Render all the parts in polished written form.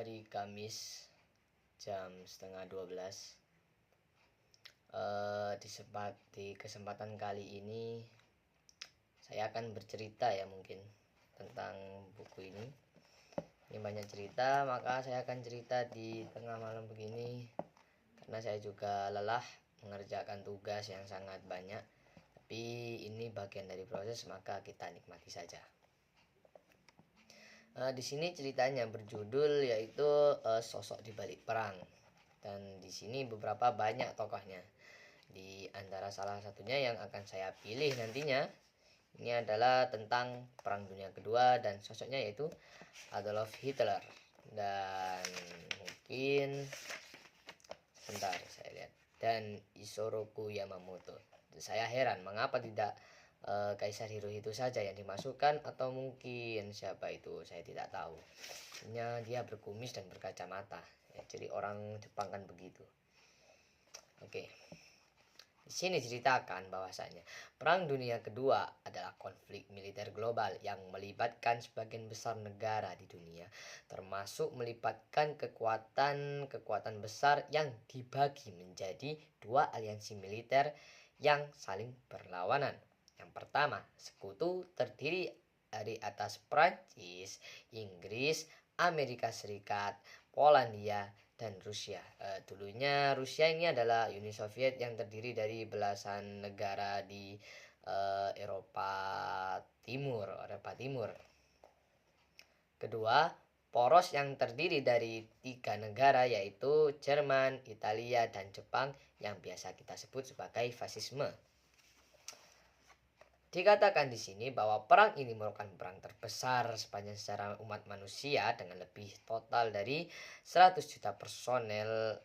hari Kamis jam setengah 12. Di kesempatan kali ini saya akan bercerita ya mungkin tentang buku ini. Ini banyak cerita, maka saya akan cerita di tengah malam begini karena saya juga lelah mengerjakan tugas yang sangat banyak. Tapi ini bagian dari proses, maka kita nikmati saja. Di sini ceritanya berjudul yaitu Sosok di Balik Perang. Dan di sini beberapa banyak tokohnya. Di antara salah satunya yang akan saya pilih nantinya ini adalah tentang Perang Dunia Kedua dan sosoknya yaitu Adolf Hitler. Dan mungkin sebentar saya lihat, dan Isoroku Yamamoto. Saya heran mengapa tidak Kaisar Hirohito saja yang dimasukkan, atau mungkin siapa itu saya tidak tahu. Hanya dia berkumis dan berkacamata ya, jadi orang Jepang kan begitu. Oke. Di sini ceritakan bahwasanya Perang Dunia Kedua adalah konflik militer global yang melibatkan sebagian besar negara di dunia, termasuk melibatkan kekuatan besar yang dibagi menjadi dua aliansi militer yang saling berlawanan. Yang pertama, sekutu terdiri dari atas Prancis, Inggris, Amerika Serikat, Polandia, dan Rusia. Dulunya Rusia ini adalah Uni Soviet yang terdiri dari belasan negara di Eropa Timur. Kedua, poros yang terdiri dari 3 negara yaitu Jerman, Italia, dan Jepang yang biasa kita sebut sebagai fasisme. Dikatakan di sini bahwa perang ini merupakan perang terbesar sepanjang sejarah umat manusia dengan lebih total dari 100 juta personel.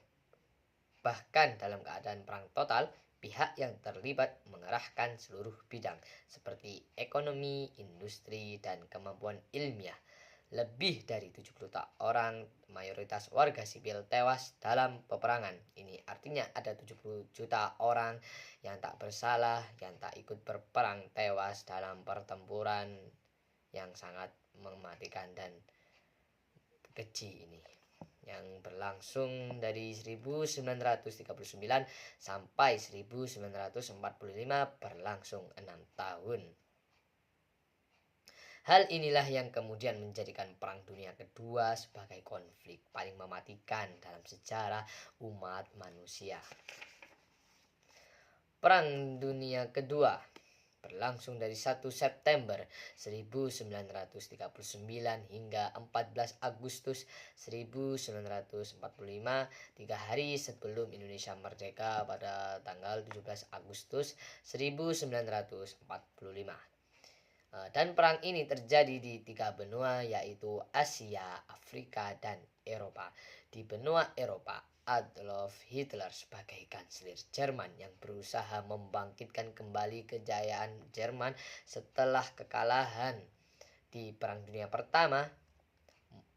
Bahkan dalam keadaan perang total, pihak yang terlibat mengerahkan seluruh bidang seperti ekonomi, industri, dan kemampuan ilmiah. Lebih dari 70 juta orang, mayoritas warga sipil, tewas dalam peperangan. Ini artinya ada 70 juta orang yang tak bersalah, yang tak ikut berperang, tewas dalam pertempuran yang sangat mematikan dan keji ini, yang berlangsung dari 1939 sampai 1945, berlangsung 6 tahun. Hal inilah yang kemudian menjadikan Perang Dunia Kedua sebagai konflik paling mematikan dalam sejarah umat manusia. Perang Dunia Kedua berlangsung dari 1 September 1939 hingga 14 Agustus 1945, 3 hari sebelum Indonesia merdeka pada tanggal 17 Agustus 1945. Dan perang ini terjadi di 3 benua yaitu Asia, Afrika, dan Eropa. Di benua Eropa, Adolf Hitler sebagai kanselir Jerman yang berusaha membangkitkan kembali kejayaan Jerman setelah kekalahan di Perang Dunia Pertama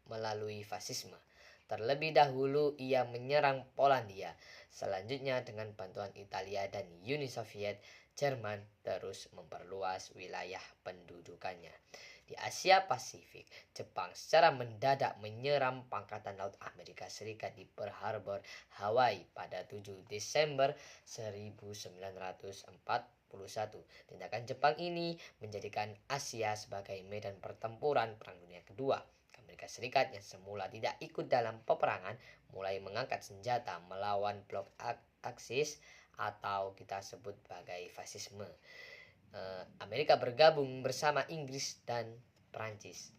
melalui fasisme. Terlebih dahulu ia menyerang Polandia. Selanjutnya dengan bantuan Italia dan Uni Soviet, Jerman terus memperluas wilayah pendudukannya. Di Asia Pasifik, Jepang secara mendadak menyerang Pangkatan Laut Amerika Serikat di Pearl Harbor, Hawaii pada 7 Desember 1941. Tindakan Jepang ini menjadikan Asia sebagai medan pertempuran Perang Dunia Kedua. Amerika Serikat yang semula tidak ikut dalam peperangan mulai mengangkat senjata melawan blok Aksis atau kita sebut sebagai fasisme. Amerika bergabung bersama Inggris dan Prancis.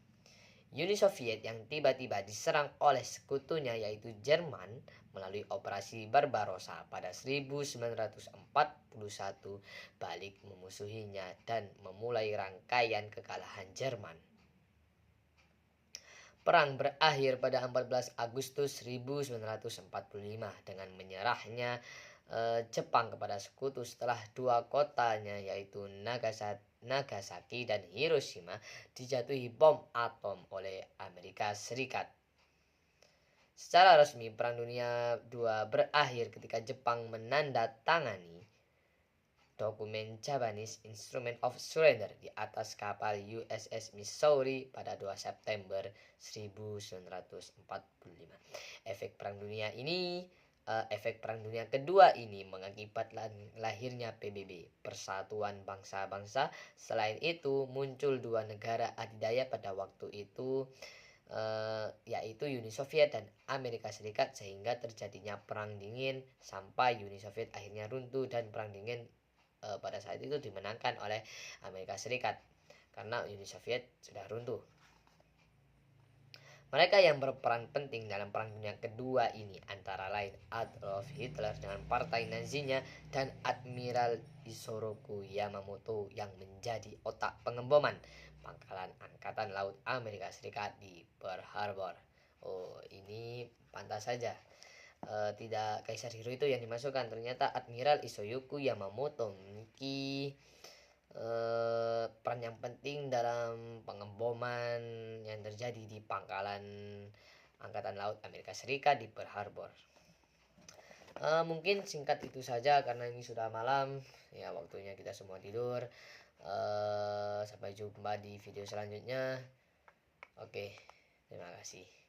Uni Soviet yang tiba-tiba diserang oleh sekutunya yaitu Jerman melalui operasi Barbarossa pada 1941 balik memusuhinya dan memulai rangkaian kekalahan Jerman. Perang berakhir pada 14 Agustus 1945 dengan menyerahnya Jepang kepada sekutu setelah 2 kotanya yaitu Nagasaki dan Hiroshima dijatuhi bom atom oleh Amerika Serikat. Secara resmi Perang Dunia II berakhir ketika Jepang menandatangani dokumen Japanese Instrument of Surrender di atas kapal USS Missouri pada 2 September 1945. Efek Perang Dunia Kedua ini mengakibatkan lahirnya PBB, Persatuan Bangsa-Bangsa. Selain itu, muncul dua negara adidaya pada waktu itu, yaitu Uni Soviet dan Amerika Serikat, sehingga terjadinya Perang Dingin sampai Uni Soviet akhirnya runtuh dan Perang Dingin pada saat itu dimenangkan oleh Amerika Serikat karena Uni Soviet sudah runtuh. Mereka yang berperan penting dalam Perang Dunia Kedua ini antara lain Adolf Hitler dengan partai Nazinya dan Admiral Isoroku Yamamoto yang menjadi otak pengeboman pangkalan Angkatan Laut Amerika Serikat di Pearl Harbor. Oh, ini pantas saja. Tidak Kaisar Hirohito yang dimasukkan, ternyata Admiral Isoroku Yamamoto memiliki peran yang penting dalam pengeboman yang terjadi di pangkalan Angkatan Laut Amerika Serikat di Pearl Harbor. Mungkin singkat itu saja karena ini sudah malam ya, waktunya kita semua tidur. Sampai jumpa di video selanjutnya. Oke, terima kasih.